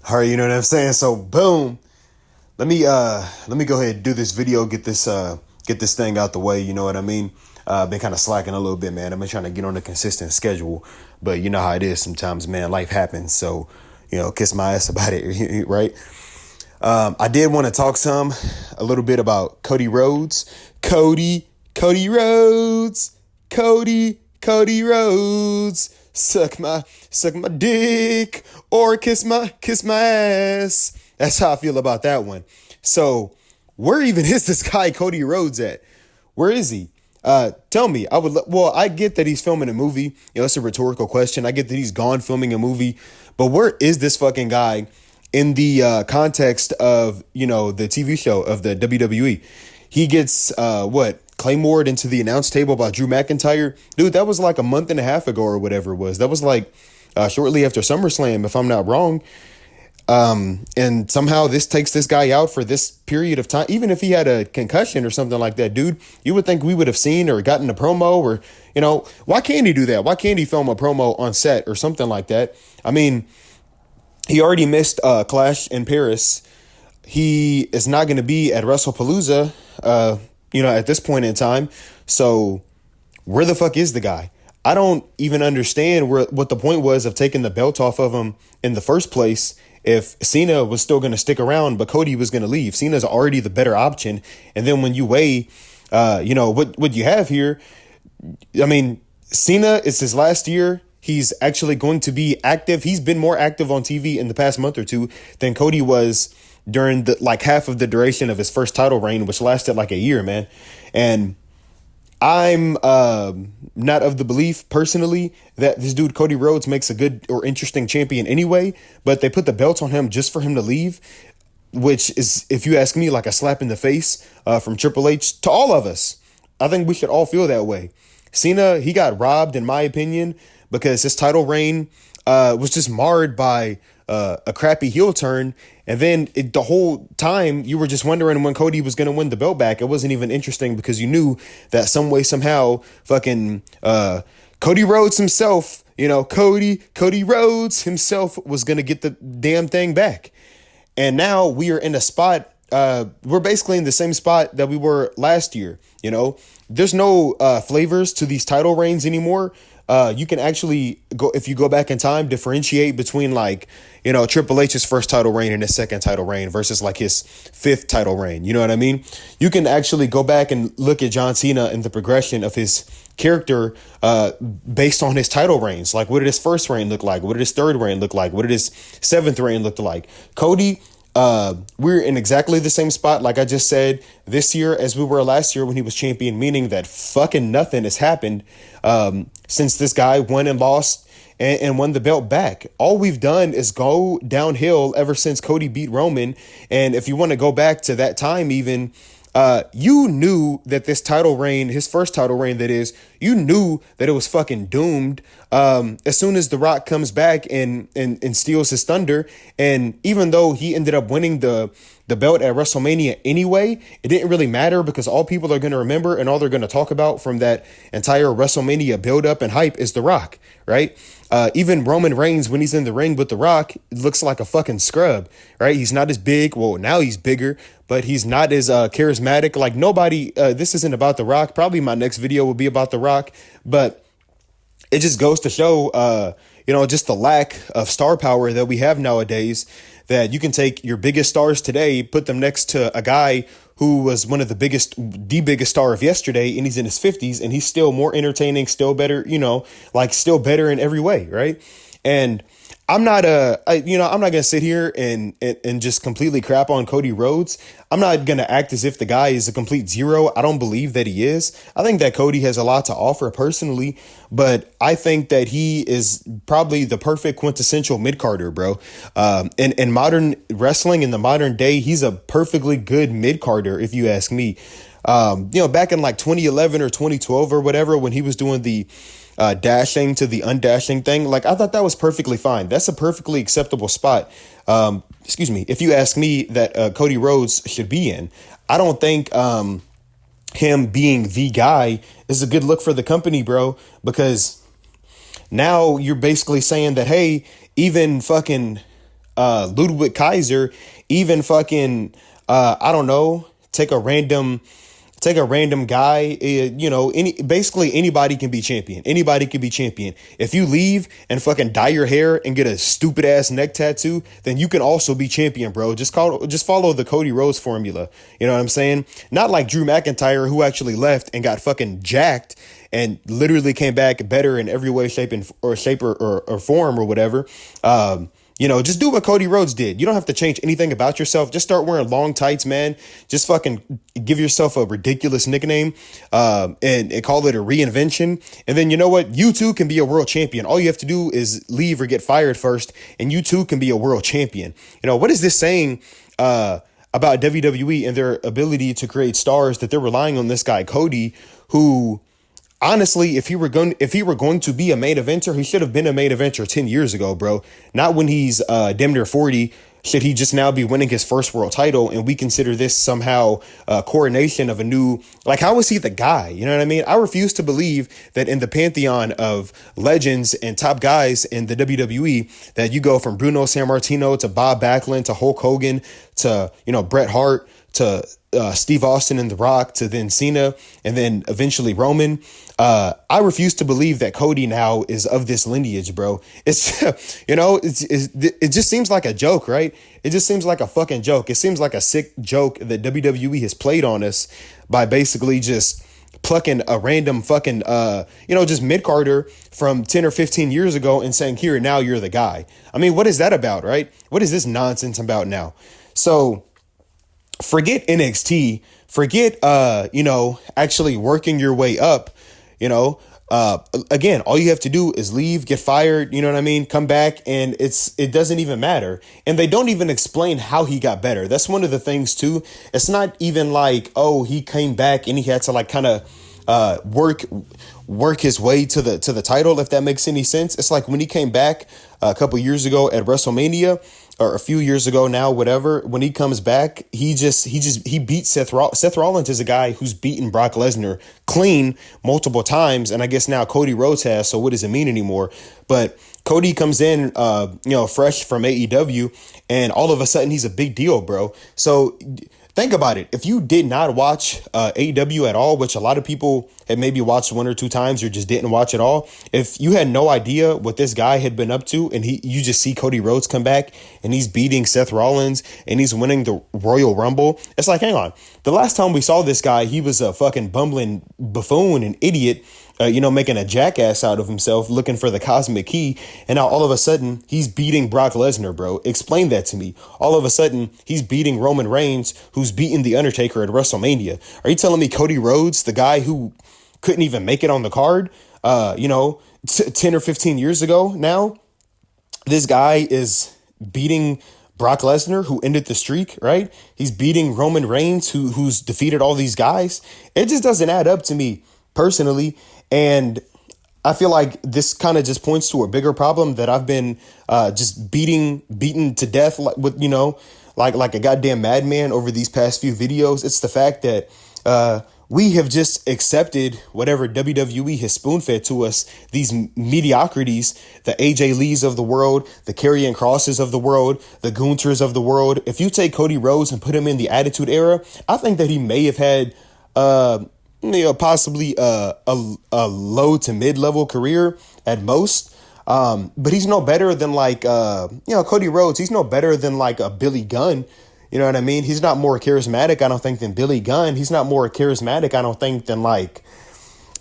All right, you know what I'm saying? So boom. Let me go ahead and do this video, get this thing out the way, you know what I mean? Been kind of slacking a little bit, man. I've been trying to get on a consistent schedule, but you know how it is sometimes, man. Life happens. So, kiss my ass about it, right? I did want to talk a little bit about Cody Rhodes. Cody Rhodes. Cody Rhodes. Suck my dick or kiss my ass. That's how I feel about that one. So, where even is this guy Cody Rhodes at? Where is he? Tell me. Well, I get that he's filming a movie. It's a rhetorical question. I get that he's gone filming a movie, but where is this fucking guy in the context of the TV show of the WWE? He gets Claymored into the announce table by Drew McIntyre. Dude, that was like a month and a half ago or whatever it was. That was like shortly after SummerSlam, if I'm not wrong. And somehow this takes this guy out for this period of time. Even if he had a concussion or something like that, dude, you would think we would have seen or gotten a promo or, why can't he do that? Why can't he film a promo on set or something like that? I mean, he already missed Clash in Paris. He is not going to be at WrestlePalooza, at this point in time. So where the fuck is the guy? I don't even understand what the point was of taking the belt off of him in the first place if Cena was still going to stick around, but Cody was going to leave. Cena's already the better option. And then when you weigh, what you have here, I mean, Cena is his last year. He's actually going to be active. He's been more active on TV in the past month or two than Cody was during the half of the duration of his first title reign, which lasted like a year, man. And I'm not of the belief personally that this dude Cody Rhodes makes a good or interesting champion anyway, but they put the belt on him just for him to leave, which is, if you ask me, like a slap in the face from Triple H to all of us. I think we should all feel that way. Cena, he got robbed, in my opinion, because his title reign was just marred by a crappy heel turn. And then the whole time you were just wondering when Cody was going to win the belt back. It wasn't even interesting because you knew that some way, somehow, fucking Cody Rhodes himself, Cody Rhodes himself was going to get the damn thing back. And now we are in a spot. We're basically in the same spot that we were last year. There's no flavors to these title reigns anymore. You can actually go, if you go back in time, differentiate between Triple H's first title reign and his second title reign versus like his fifth title reign. You know what I mean? You can actually go back and look at John Cena and the progression of his character based on his title reigns. Like, what did his first reign look like? What did his third reign look like? What did his seventh reign look like? Cody, we're in exactly the same spot, like I just said, this year as we were last year when he was champion, meaning that fucking nothing has happened since this guy won and lost and won the belt back. All we've done is go downhill ever since Cody beat Roman. And if you want to go back to that time, even you knew that this title reign, his first title reign, that is, you knew that it was fucking doomed as soon as The Rock comes back and steals his thunder. And even though he ended up winning the belt at WrestleMania anyway, it didn't really matter because all people are going to remember and all they're going to talk about from that entire WrestleMania build-up and hype is The Rock, right? Even Roman Reigns, when he's in the ring with The Rock, looks like a fucking scrub, right? He's not as big. Well, now he's bigger, but he's not as charismatic. Like, nobody, this isn't about The Rock. Probably my next video will be about The Rock, but it just goes to show, just the lack of star power that we have nowadays, that you can take your biggest stars today, put them next to a guy who was one of the biggest star of yesterday, and he's in his 50s, and he's still more entertaining, still better, still better in every way, right? And I'm not I'm not gonna sit here and just completely crap on Cody Rhodes. I'm not gonna act as if the guy is a complete zero. I don't believe that he is. I think that Cody has a lot to offer personally, but I think that he is probably the perfect quintessential mid-carder, bro. In modern wrestling, in the modern day, he's a perfectly good mid-carder, if you ask me. Back in like 2011 or 2012 or whatever, when he was doing the dashing to the undashing thing, like, I thought that was perfectly fine. That's a perfectly acceptable spot. If you ask me, that Cody Rhodes should be in. I don't think him being the guy is a good look for the company, bro, because now you're basically saying that, hey, even fucking Ludwig Kaiser even fucking, I don't know, take a random guy, basically anybody can be champion. Anybody can be champion. If you leave and fucking dye your hair and get a stupid ass neck tattoo, then you can also be champion, bro. Just follow the Cody Rhodes formula. You know what I'm saying? Not like Drew McIntyre, who actually left and got fucking jacked and literally came back better in every way, shape, or form or whatever. Just do what Cody Rhodes did. You don't have to change anything about yourself. Just start wearing long tights, man. Just fucking give yourself a ridiculous nickname and call it a reinvention. And then you know what? You too can be a world champion. All you have to do is leave or get fired first, and you too can be a world champion. What is this saying about WWE and their ability to create stars, that they're relying on this guy, Cody, who... Honestly, if he were going to be a main eventer, he should have been a main eventer 10 years ago, bro. Not when he's damn near 40. Should he just now be winning his first world title, and we consider this somehow a coronation of a new, like, how is he the guy? You know what I mean? I refuse to believe that in the pantheon of legends and top guys in the WWE, that you go from Bruno Sammartino to Bob Backlund to Hulk Hogan to, Bret Hart to Steve Austin and The Rock to then Cena and then eventually Roman. I refuse to believe that Cody now is of this lineage, bro. It's, it just seems like a joke, right? It just seems like a fucking joke. It seems like a sick joke that WWE has played on us by basically just plucking a random fucking, just mid-carder from 10 or 15 years ago and saying, here, now you're the guy. I mean, what is that about, right? What is this nonsense about now? So... forget NXT, forget, actually working your way up, again, all you have to do is leave, get fired, you know what I mean? Come back, and it doesn't even matter. And they don't even explain how he got better. That's one of the things too. It's not even like, oh, he came back and he had to like kind of work his way to the title, if that makes any sense. It's like when he came back a couple years ago at WrestleMania, or a few years ago now, whatever, when he comes back, he beat Seth Rollins. Seth Rollins is a guy who's beaten Brock Lesnar clean multiple times, and I guess now Cody Rhodes has, so what does it mean anymore? But Cody comes in, fresh from AEW, and all of a sudden he's a big deal, bro. So think about it. If you did not watch AEW at all, which a lot of people had maybe watched one or two times or just didn't watch it all, if you had no idea what this guy had been up to, and you just see Cody Rhodes come back and he's beating Seth Rollins and he's winning the Royal Rumble, it's like, hang on. The last time we saw this guy, he was a fucking bumbling buffoon and idiot, making a jackass out of himself, looking for the cosmic key. And now all of a sudden he's beating Brock Lesnar, bro. Explain that to me. All of a sudden he's beating Roman Reigns, who's beating The Undertaker at WrestleMania. Are you telling me Cody Rhodes, the guy who couldn't even make it on the card, 10 or 15 years ago now, this guy is beating Brock Lesnar, who ended the streak, right? He's beating Roman Reigns, who's defeated all these guys. It just doesn't add up to me personally. And I feel like this kind of just points to a bigger problem that I've been just beaten to death like a goddamn madman over these past few videos. It's the fact that we have just accepted whatever WWE has spoon-fed to us, these mediocrities, the AJ Lees of the world, the Karrion Crosses of the world, the Gunters of the world. If you take Cody Rhodes and put him in the Attitude Era, I think that he may have had possibly a low to mid-level career at most. But he's no better than Cody Rhodes. He's no better than like a Billy Gunn. You know what I mean? He's not more charismatic, I don't think, than Billy Gunn. He's not more charismatic, I don't think, than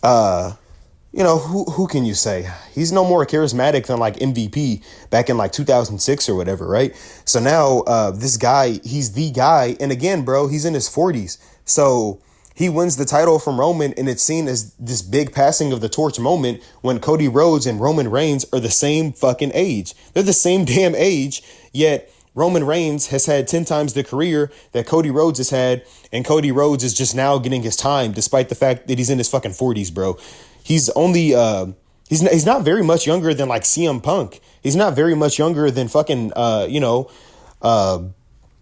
who can you say? He's no more charismatic than like MVP back in like 2006 or whatever, right? So now this guy, he's the guy. And again, bro, he's in his 40s. So he wins the title from Roman, and it's seen as this big passing of the torch moment when Cody Rhodes and Roman Reigns are the same fucking age. They're the same damn age, yet Roman Reigns has had 10 times the career that Cody Rhodes has had, and Cody Rhodes is just now getting his time despite the fact that he's in his fucking 40s, bro. He's only he's not very much younger than like CM Punk. He's not very much younger than fucking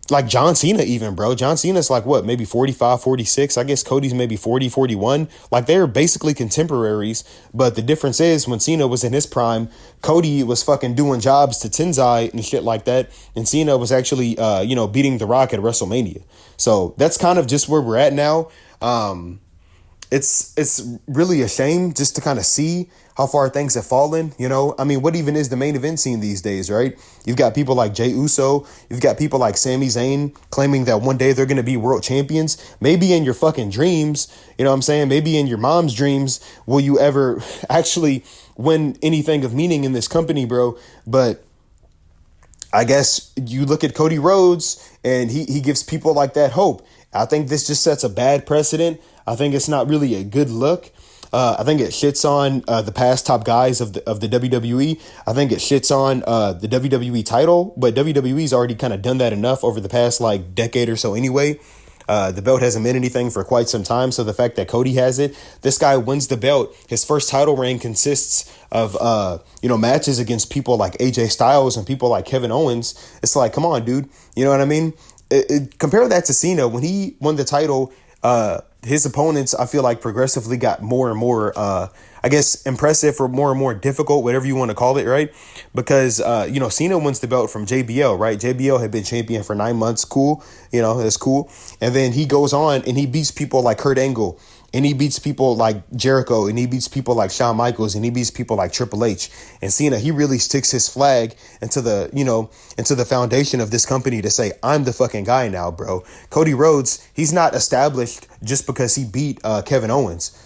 like John Cena even, bro. John Cena's like what, maybe 45, 46. I guess Cody's maybe 40, 41. Like they're basically contemporaries. But the difference is when Cena was in his prime, Cody was fucking doing jobs to Tenzai and shit like that. And Cena was actually, beating The Rock at WrestleMania. So that's kind of just where we're at now. It's really a shame just to kind of see how far things have fallen. I mean, what even is the main event scene these days, right? You've got people like Jey Uso. You've got people like Sami Zayn claiming that one day they're going to be world champions. Maybe in your fucking dreams, you know what I'm saying? Maybe in your mom's dreams will you ever actually win anything of meaning in this company, bro. But I guess you look at Cody Rhodes and he gives people like that hope. I think this just sets a bad precedent. I think it's not really a good look. I think it shits on the past top guys of the WWE. I think it shits on the WWE title, but WWE's already kind of done that enough over the past like decade or so anyway. The belt hasn't meant anything for quite some time, so the fact that Cody has it, this guy wins the belt. His first title reign consists of matches against people like AJ Styles and people like Kevin Owens. It's like, come on, dude. You know what I mean? Compare that to Cena when he won the title. His opponents, I feel like, progressively got more and more, impressive or more and more difficult, whatever you want to call it, right? Because, Cena wins the belt from JBL, right? JBL had been champion for 9 months. Cool. That's cool. And then he goes on and he beats people like Kurt Angle. And he beats people like Jericho, and he beats people like Shawn Michaels, and he beats people like Triple H. And Cena, he really sticks his flag into the foundation of this company to say, I'm the fucking guy now, bro. Cody Rhodes, he's not established just because he beat Kevin Owens.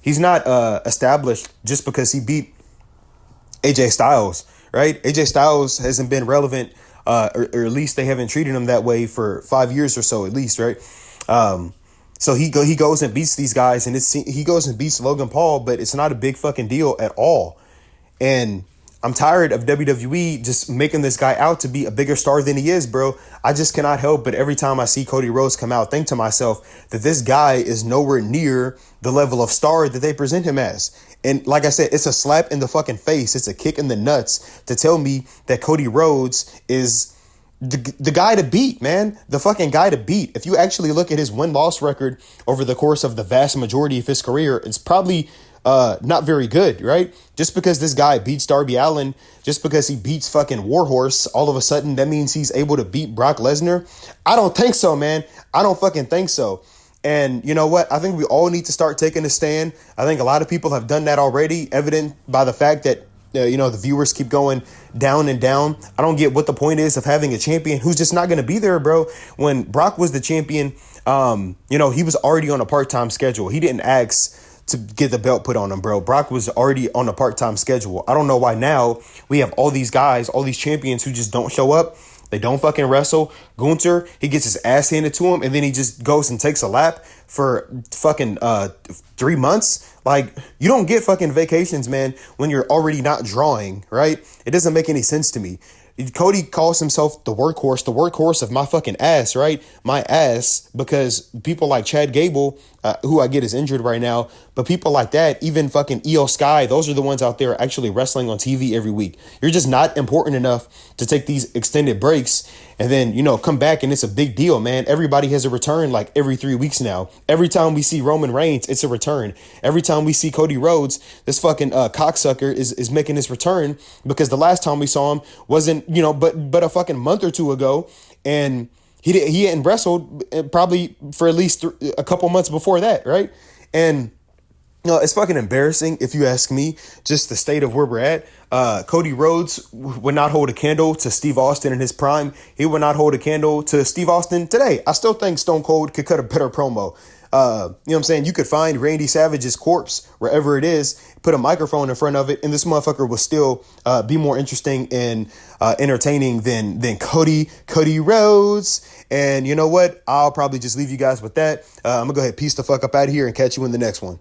He's not established just because he beat AJ Styles, right? AJ Styles hasn't been relevant, or at least they haven't treated him that way for 5 years or so, at least, right? So he goes and beats these guys, and he goes and beats Logan Paul, but it's not a big fucking deal at all. And I'm tired of WWE just making this guy out to be a bigger star than he is, bro. I just cannot help but every time I see Cody Rhodes come out, think to myself that this guy is nowhere near the level of star that they present him as. And like I said, it's a slap in the fucking face. It's a kick in the nuts to tell me that Cody Rhodes is the guy to beat, man. The fucking guy to beat. If you actually look at his win-loss record over the course of the vast majority of his career, it's probably not very good, right? Just because this guy beats Darby Allin, just because he beats fucking Warhorse, all of a sudden that means he's able to beat Brock Lesnar? I don't think so, man. I don't fucking think so. And you know what? I think we all need to start taking a stand. I think a lot of people have done that already, evident by the fact that the viewers keep going down and down. I don't get what the point is of having a champion who's just not going to be there, bro. When Brock was the champion, he was already on a part-time schedule. He didn't ask to get the belt put on him, bro. Brock was already on a part-time schedule. I don't know why now we have all these guys, all these champions who just don't show up. They don't fucking wrestle. Gunther, he gets his ass handed to him, and then he just goes and takes a lap for fucking 3 months. Like, you don't get fucking vacations, man, when you're already not drawing, right? It doesn't make any sense to me. Cody calls himself the workhorse of my fucking ass, right? My ass, because people like Chad Gable, who I get is injured right now, but people like that, even fucking Io Sky, those are the ones out there actually wrestling on TV every week. You're just not important enough to take these extended breaks and then, come back, and it's a big deal, man. Everybody has a return like every 3 weeks now. Every time we see Roman Reigns, it's a return. Every time we see Cody Rhodes, this fucking cocksucker is making his return, because the last time we saw him wasn't, but a fucking month or two ago, and he hadn't wrestled probably for at least a couple months before that, right? And it's fucking embarrassing, if you ask me, just the state of where we're at. Cody Rhodes would not hold a candle to Steve Austin in his prime. He would not hold a candle to Steve Austin today. I still think Stone Cold could cut a better promo. You know what I'm saying? You could find Randy Savage's corpse wherever it is, put a microphone in front of it, and this motherfucker will still be more interesting and entertaining than Cody Rhodes. And you know what? I'll probably just leave you guys with that. I'm gonna go ahead, peace the fuck up out of here, and catch you in the next one.